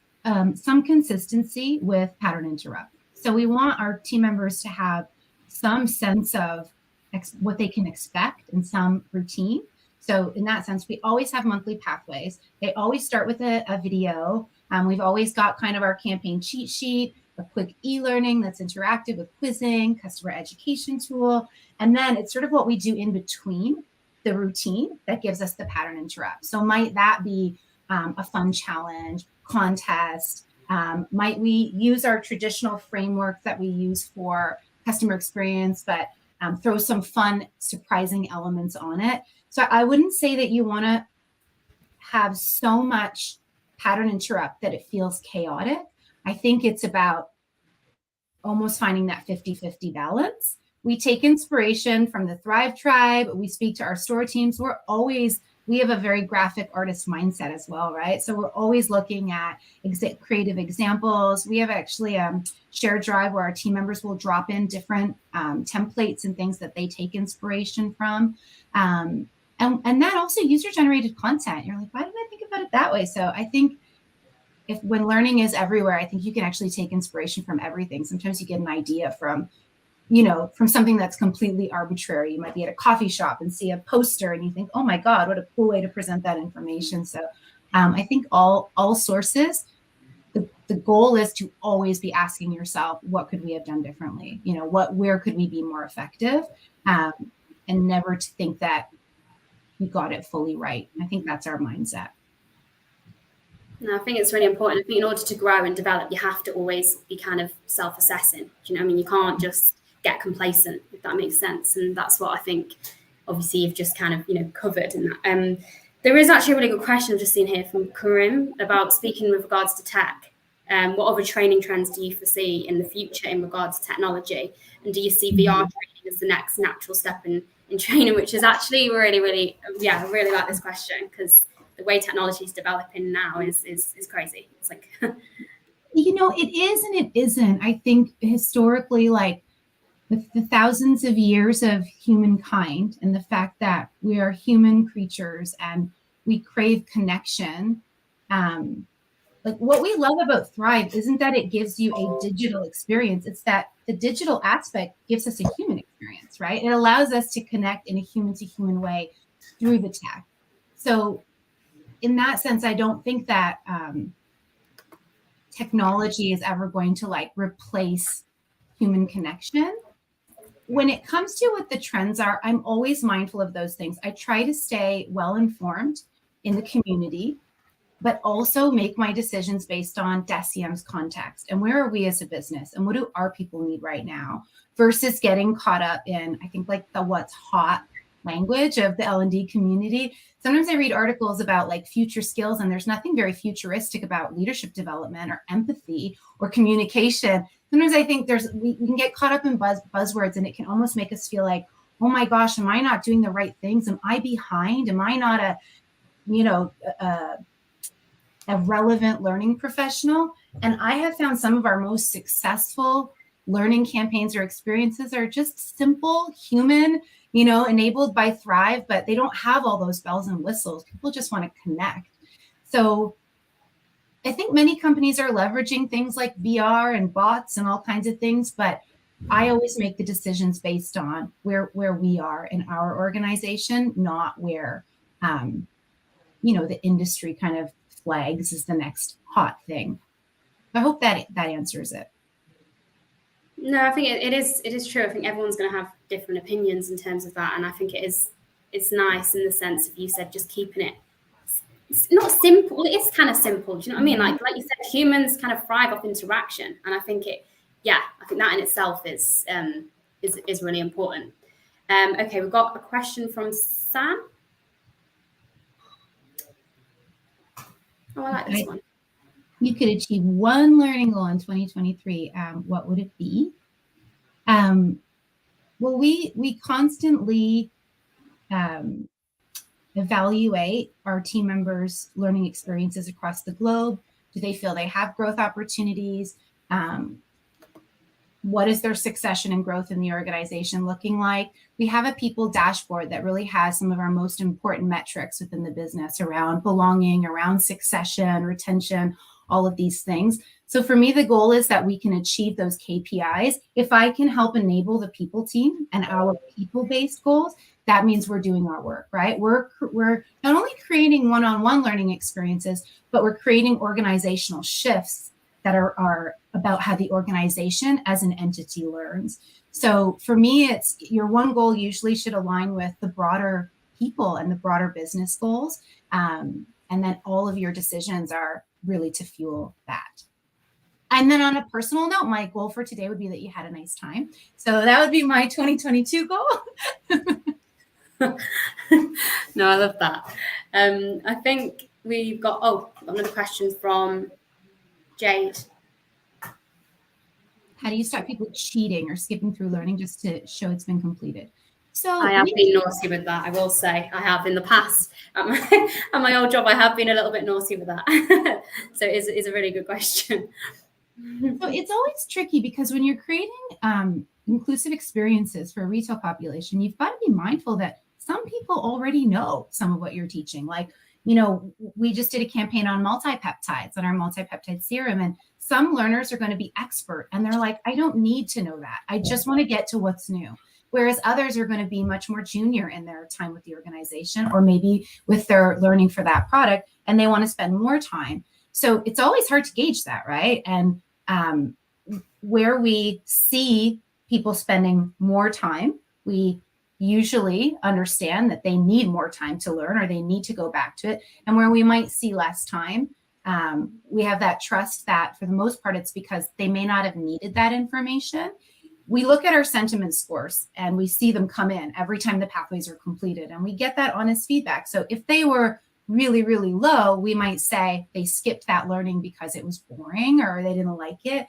some consistency with pattern interrupt. So we want our team members to have some sense of what they can expect and some routine. So in that sense, we always have monthly pathways. They always start with a video. We've always got kind of our campaign cheat sheet, a quick e-learning that's interactive with quizzing, customer education tool. And then it's sort of what we do in between the routine that gives us the pattern interrupt. So might that be a fun challenge, contest? Might we use our traditional framework that we use for customer experience, but throw some fun, surprising elements on it? So I wouldn't say that you want to have so much pattern interrupt that it feels chaotic. I think it's about almost finding that 50-50 balance. We take inspiration from the Thrive Tribe. We speak to our store teams. We have a very graphic artist mindset as well, right? So we're always looking at creative examples. We have actually a shared drive where our team members will drop in different templates and things that they take inspiration from. And that also user-generated content. You're like, why didn't I think about it that way? So I think when learning is everywhere, I think you can actually take inspiration from everything. Sometimes you get an idea from something that's completely arbitrary. You might be at a coffee shop and see a poster and you think, oh my God, what a cool way to present that information. So I think all sources, the goal is to always be asking yourself, what could we have done differently? Where could we be more effective? And never to think that you got it fully right. I think that's our mindset.
No, I think it's really important. I think in order to grow and develop, you have to always be kind of self-assessing. Do you know what I mean? You can't just get complacent, if that makes sense. And that's what I think, obviously, you've just kind of, covered in that. There is actually a really good question I've just seen here from Karim about speaking with regards to tech. What other training trends do you foresee in the future in regards to technology? And do you see VR training as the next natural step in training, which is actually really, really, I really like this question, because the way technology is developing now is crazy. It's like,
it is and it isn't. I think historically, like with the thousands of years of humankind and the fact that we are human creatures and we crave connection, like what we love about Thrive isn't that it gives you a digital experience. It's that the digital aspect gives us a human experience, right? It allows us to connect in a human to human way through the tech. So in that sense, I don't think that technology is ever going to replace human connection. When it comes to what the trends are, I'm always mindful of those things. I try to stay well informed in the community, but also make my decisions based on DECIEM's context and where are we as a business and what do our people need right now, versus getting caught up in, I think, the what's hot language of the L&D community. Sometimes I read articles about like future skills, and there's nothing very futuristic about leadership development or empathy or communication. Sometimes I think we can get caught up in buzzwords, and it can almost make us feel like, oh my gosh, am I not doing the right things? Am I behind? Am I not a relevant learning professional? And I have found some of our most successful learning campaigns or experiences are just simple, human, enabled by Thrive, but they don't have all those bells and whistles. People just want to connect. So I think many companies are leveraging things like VR and bots and all kinds of things, but I always make the decisions based on where we are in our organization, not where, the industry kind of flags is the next hot thing. I hope that answers it.
No, I think it is true. I think everyone's going to have different opinions in terms of that, and I think it's nice in the sense of, you said, just keeping it. It's not simple. It's kind of simple. Do you know what I mean? Like you said, humans kind of thrive off interaction, and I think that in itself is really important. Okay, we've got a question from Sam. Oh, I like this one.
You could achieve one learning goal in 2023. What would it be? Well, we constantly evaluate our team members' learning experiences across the globe. Do they feel they have growth opportunities? What is their succession and growth in the organization looking like? We have a people dashboard that really has some of our most important metrics within the business around belonging, around succession, retention, all of these things. So for me, the goal is that we can achieve those KPIs. If I can help enable the people team and our people-based goals, that means we're doing our work, right? We're not only creating one-on-one learning experiences, but we're creating organizational shifts that are about how the organization as an entity learns. So for me, it's your one goal usually should align with the broader people and the broader business goals. And then all of your decisions are really to fuel that. And then on a personal note, my goal for today would be that you had a nice time. So that would be my 2022 goal.
No, I love that. I think we've got another question from Jade.
How do you stop people cheating or skipping through learning just to show it's been completed? So
I have been naughty with that. I will say I have in the past at my old job. I have been a little bit naughty with that. So it's a really good question.
So it's always tricky because when you're creating inclusive experiences for a retail population, you've got to be mindful that some people already know some of what you're teaching. Like, we just did a campaign on multi-peptides, on our multi-peptide serum, and some learners are going to be expert and they're like, I don't need to know that. I just want to get to what's new. Whereas others are going to be much more junior in their time with the organization, or maybe with their learning for that product, and they want to spend more time. So it's always hard to gauge that, right? And where we see people spending more time, we usually understand that they need more time to learn, or they need to go back to it. And where we might see less time, we have that trust that for the most part, it's because they may not have needed that information. We look at our sentiment scores and we see them come in every time the pathways are completed, and we get that honest feedback. So if they were really, really low, we might say they skipped that learning because it was boring or they didn't like it.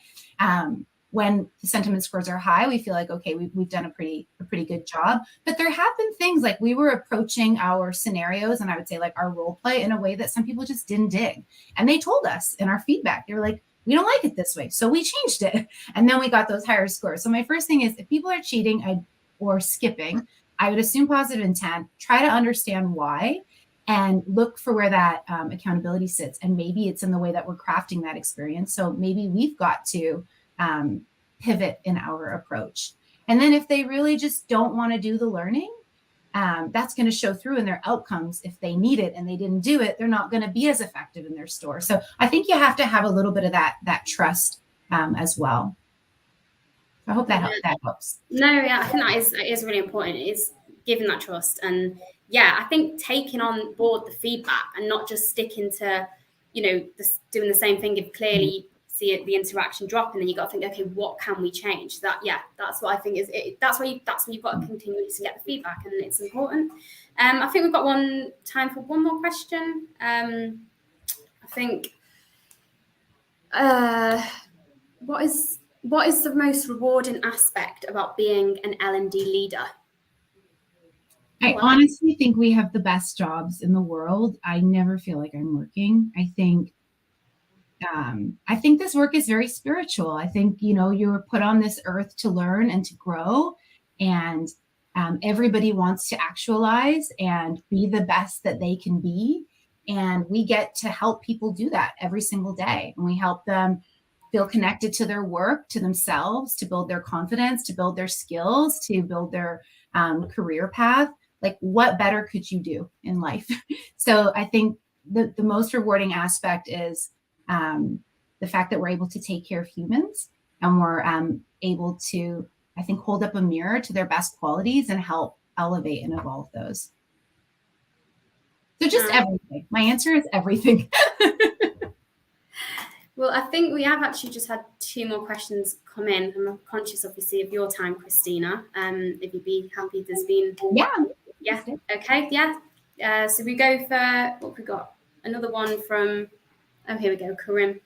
When the sentiment scores are high, we feel like, okay, we've done a pretty good job. But there have been things like we were approaching our scenarios, and I would say like our role play, in a way that some people just didn't dig. And they told us in our feedback, they were like, we don't like it this way. So we changed it. And then we got those higher scores. So my first thing is, if people are cheating or skipping, I would assume positive intent, try to understand why, and look for where that accountability sits. And maybe it's in the way that we're crafting that experience. So maybe we've got to pivot in our approach. And then if they really just don't want to do the learning, that's going to show through in their outcomes. If they need it and they didn't do it, they're not going to be as effective in their store. So I think you have to have a little bit of that trust as well. I hope that helps.
No, yeah, I think that is really important. It's giving that trust. And yeah, I think taking on board the feedback and not just sticking to, doing the same thing if clearly see it, the interaction drop, and then you got to think, okay, what can we change? That's what I think is it. That's where you've got to continue to get the feedback, and it's important. I think we've got time for one more question. I think what is the most rewarding aspect about being an L&D leader?
I honestly think we have the best jobs in the world. I never feel like I'm working. I think this work is very spiritual. I think, you were put on this earth to learn and to grow, and everybody wants to actualize and be the best that they can be. And we get to help people do that every single day. And we help them feel connected to their work, to themselves, to build their confidence, to build their skills, to build their career path. Like, what better could you do in life? So I think the most rewarding aspect is the fact that we're able to take care of humans, and we're able to, I think, hold up a mirror to their best qualities and help elevate and evolve those. So just everything. My answer is everything.
Well, I think we have actually just had 2 more questions come in. I'm conscious, obviously, of your time, Kristina. If you'd be happy, there's been... Yeah. Okay. Yeah. So we go for what we got. Another one from... Oh, here we go. Karim.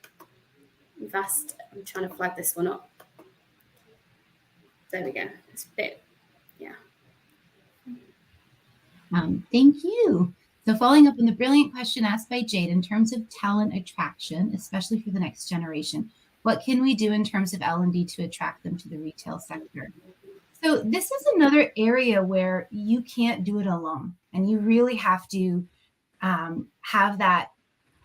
I'm trying to flag this one up. There we go. It's a bit... Yeah.
Thank you. So following up on the brilliant question asked by Jade, in terms of talent attraction, especially for the next generation, what can we do in terms of L&D to attract them to the retail sector? So this is another area where you can't do it alone, and you really have to have that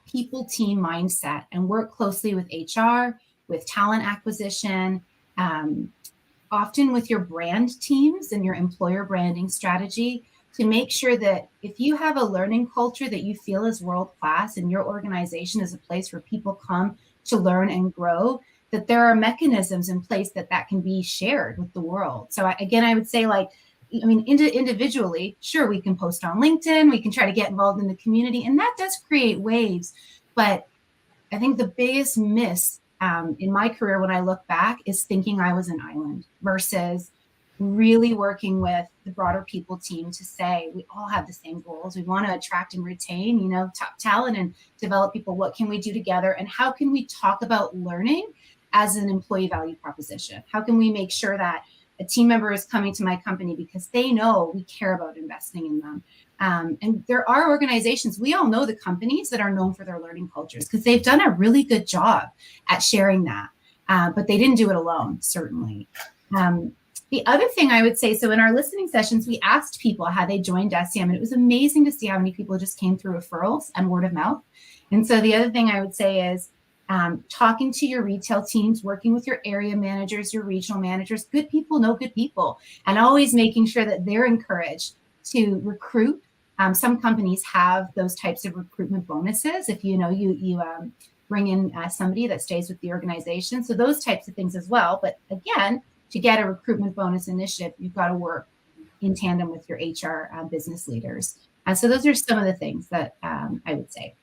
people team mindset and work closely with HR, with talent acquisition, often with your brand teams and your employer branding strategy, to make sure that if you have a learning culture that you feel is world-class and your organization is a place where people come to learn and grow, that there are mechanisms in place that can be shared with the world. So I would say, individually, sure, we can post on LinkedIn, we can try to get involved in the community, and that does create waves. But I think the biggest miss in my career when I look back is thinking I was an island versus really working with the broader people team to say we all have the same goals. We want to attract and retain, top talent and develop people. What can we do together? And how can we talk about learning as an employee value proposition? How can we make sure that a team member is coming to my company because they know we care about investing in them? And there are organizations, we all know the companies that are known for their learning cultures because they've done a really good job at sharing that. But they didn't do it alone, certainly. The other thing I would say, so in our listening sessions, we asked people how they joined DECIEM, and it was amazing to see how many people just came through referrals and word of mouth. And so the other thing I would say is talking to your retail teams, working with your area managers, your regional managers. Good people know good people, and always making sure that they're encouraged to recruit. Some companies have those types of recruitment bonuses if you bring in somebody that stays with the organization. So those types of things as well. But again, to get a recruitment bonus initiative, you've got to work in tandem with your HR business leaders. So those are some of the things that I would say.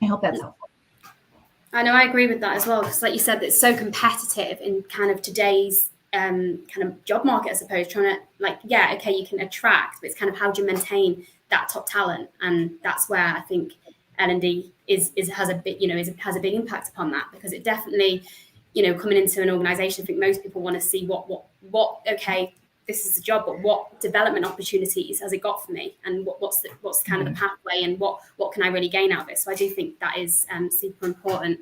I hope that's helpful.
I know, I agree with that as well, because like you said, it's so competitive in kind of today's kind of job market, I suppose, trying to you can attract, but it's kind of how do you maintain that top talent? And that's where I think L&D has a big impact upon that, because it definitely, coming into an organization, I think most people want to see okay, this is a job, but what development opportunities has it got for me? And what's kind of the pathway, and what can I really gain out of it? So I do think that is super important.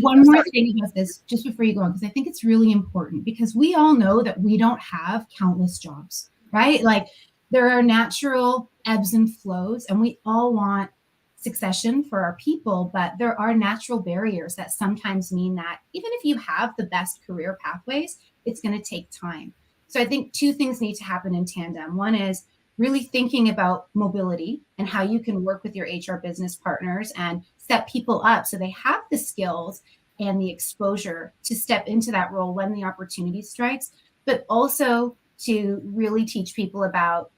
One more thing about this, just before you go on, because I think it's really important, because we all know that we don't have countless jobs, right? Like, there are natural ebbs and flows, and we all want succession for our people, but there are natural barriers that sometimes mean that even if you have the best career pathways, it's going to take time. So I think 2 things need to happen in tandem. One is really thinking about mobility and how you can work with your HR business partners and set people up so they have the skills and the exposure to step into that role when the opportunity strikes, but also to really teach people about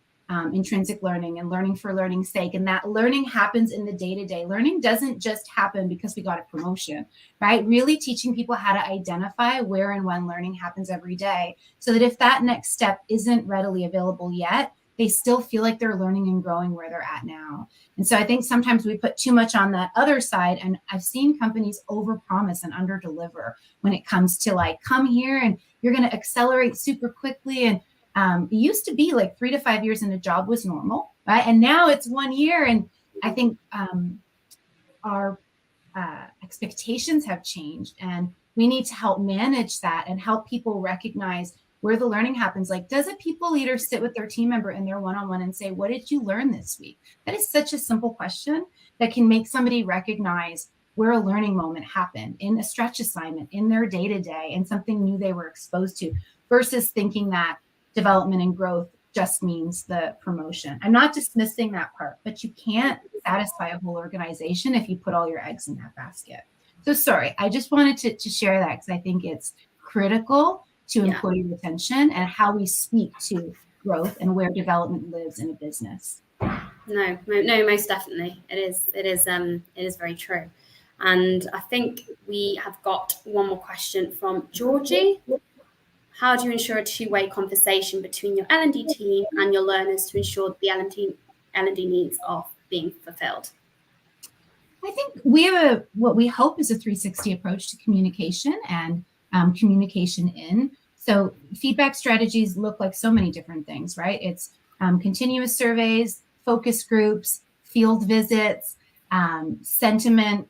intrinsic learning and learning for learning's sake. And that learning happens in the day-to-day. Learning doesn't just happen because we got a promotion, right? Really teaching people how to identify where and when learning happens every day, so that if that next step isn't readily available yet, they still feel like they're learning and growing where they're at now. And so I think sometimes we put too much on that other side, and I've seen companies overpromise and underdeliver when it comes to like, come here and you're going to accelerate super quickly. And it used to be like 3 to 5 years in a job was normal, right? And now it's 1 year. And I think our expectations have changed, and we need to help manage that and help people recognize where the learning happens. Like, does a people leader sit with their team member in their one-on-one and say, what did you learn this week? That is such a simple question that can make somebody recognize where a learning moment happened in a stretch assignment, in their day-to-day, and something new they were exposed to, versus thinking that development and growth just means the promotion. I'm not dismissing that part, but you can't satisfy a whole organization if you put all your eggs in that basket. So sorry, I just wanted to share that because I think it's critical to employee retention and how we speak to growth and where development lives in a business.
No, most definitely. It is very true. And I think we have got one more question from Georgie. How do you ensure a two-way conversation between your L&D team and your learners to ensure that the L&D needs are being fulfilled?
I think we have what we hope is a 360 approach to communication and communication in. So feedback strategies look like so many different things, right? It's continuous surveys, focus groups, field visits, sentiment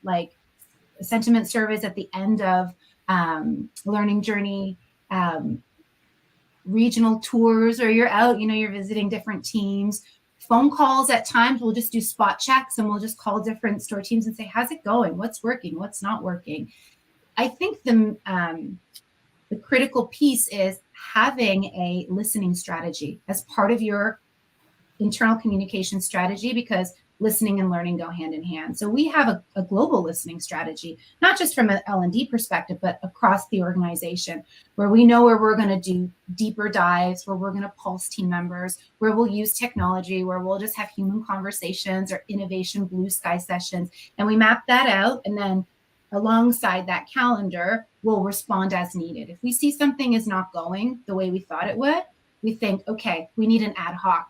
surveys at the end of learning journey, regional tours, or you're out, you're visiting different teams, phone calls. At times we'll just do spot checks and we'll just call different store teams and say, how's it going? What's working? What's not working? I think the critical piece is having a listening strategy as part of your internal communication strategy, because listening and learning go hand in hand. So we have a global listening strategy, not just from an L&D perspective, but across the organization, where we know where we're going to do deeper dives, where we're going to pulse team members, where we'll use technology, where we'll just have human conversations or innovation blue sky sessions. And we map that out. And then alongside that calendar, we'll respond as needed. If we see something is not going the way we thought it would, we think, okay, we need an ad hoc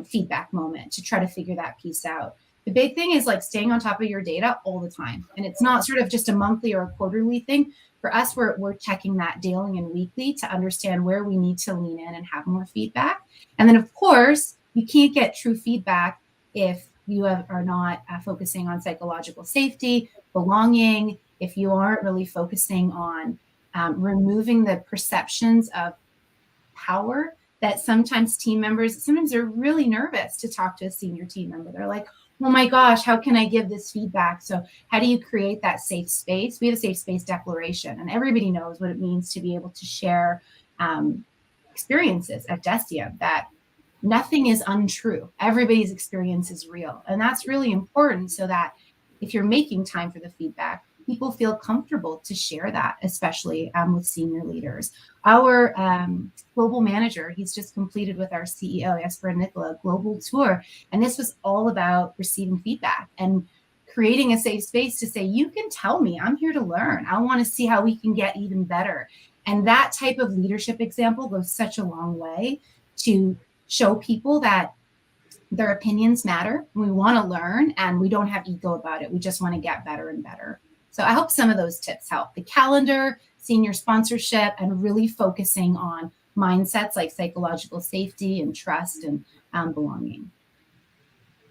feedback moment to try to figure that piece out. The big thing is like staying on top of your data all the time. And it's not sort of just a monthly or a quarterly thing. For us, we're checking that daily and weekly to understand where we need to lean in and have more feedback. And then, of course, you can't get true feedback if you are not focusing on psychological safety, belonging, if you aren't really focusing on removing the perceptions of power that sometimes they're really nervous to talk to a senior team member. They're like, oh my gosh, how can I give this feedback? So how do you create that safe space? We have a safe space declaration, and everybody knows what it means to be able to share experiences at DECIEM, that nothing is untrue. Everybody's experience is real. And that's really important, so that if you're making time for the feedback, people feel comfortable to share that, especially with senior leaders. Our global manager, he's just completed with our CEO, Jesper Nicola, global tour. And this was all about receiving feedback and creating a safe space to say, you can tell me, I'm here to learn. I want to see how we can get even better. And that type of leadership example goes such a long way to show people that their opinions matter. We want to learn and we don't have ego about it. We just want to get better and better. So I hope some of those tips help. The calendar, senior sponsorship, and really focusing on mindsets like psychological safety and trust and belonging.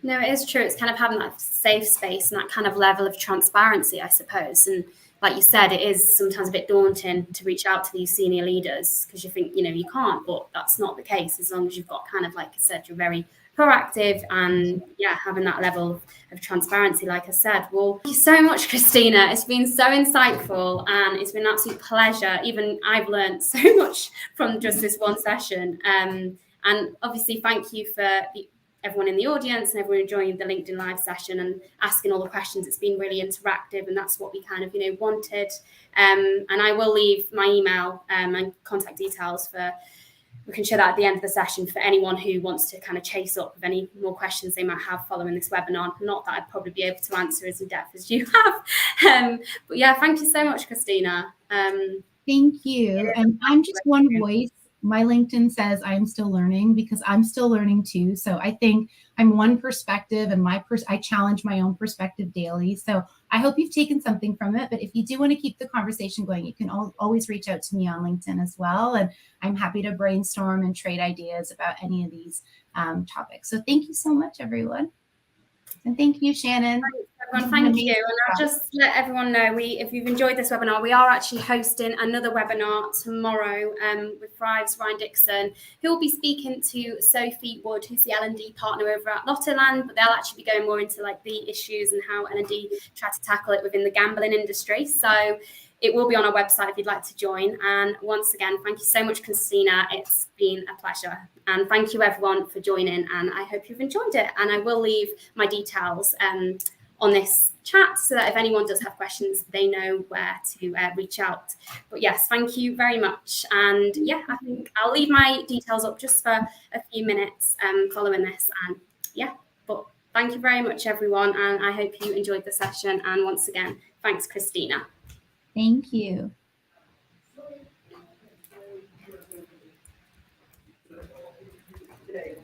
No, it is true. It's kind of having that safe space and that kind of level of transparency, I suppose. And like you said, it is sometimes a bit daunting to reach out to these senior leaders because you think, you can't, but that's not the case. As long as you've got kind of, like I said, you're very proactive and having that level of transparency, like I said. Well, thank you so much, Kristina. It's been so insightful and it's been an absolute pleasure. Even I've learned so much from just this one session. And obviously, thank you for everyone in the audience and everyone enjoying the LinkedIn Live session and asking all the questions. It's been really interactive, and that's what we kind of, wanted. And I will leave my email and contact details for we can show that at the end of the session for anyone who wants to kind of chase up with any more questions they might have following this webinar. Not that I'd probably be able to answer as in depth as you have. But yeah, thank you so much, Kristina.
Thank you. And I'm just one voice. My LinkedIn says I'm still learning, because I'm still learning too. So I think I'm one perspective, and I challenge my own perspective daily. So I hope you've taken something from it. But if you do want to keep the conversation going, you can always reach out to me on LinkedIn as well. And I'm happy to brainstorm and trade ideas about any of these topics. So thank you so much, everyone. And thank you, Shannon.
Thanks, everyone. Thank you. And I'll just let everyone know, if you've enjoyed this webinar, we are actually hosting another webinar tomorrow with Thrive's Ryan Dixon, who will be speaking to Sophie Wood, who's the L&D partner over at Lottoland, but they'll actually be going more into like the issues and how L&D try to tackle it within the gambling industry. So it will be on our website if you'd like to join. And once again, thank you so much, Kristina. It's been a pleasure. And thank you, everyone, for joining. And I hope you've enjoyed it. And I will leave my details on this chat so that if anyone does have questions, they know where to reach out. But yes, thank you very much. And yeah, I think I'll leave my details up just for a few minutes following this. And yeah, but thank you very much, everyone. And I hope you enjoyed the session. And once again, thanks, Kristina.
Thank you.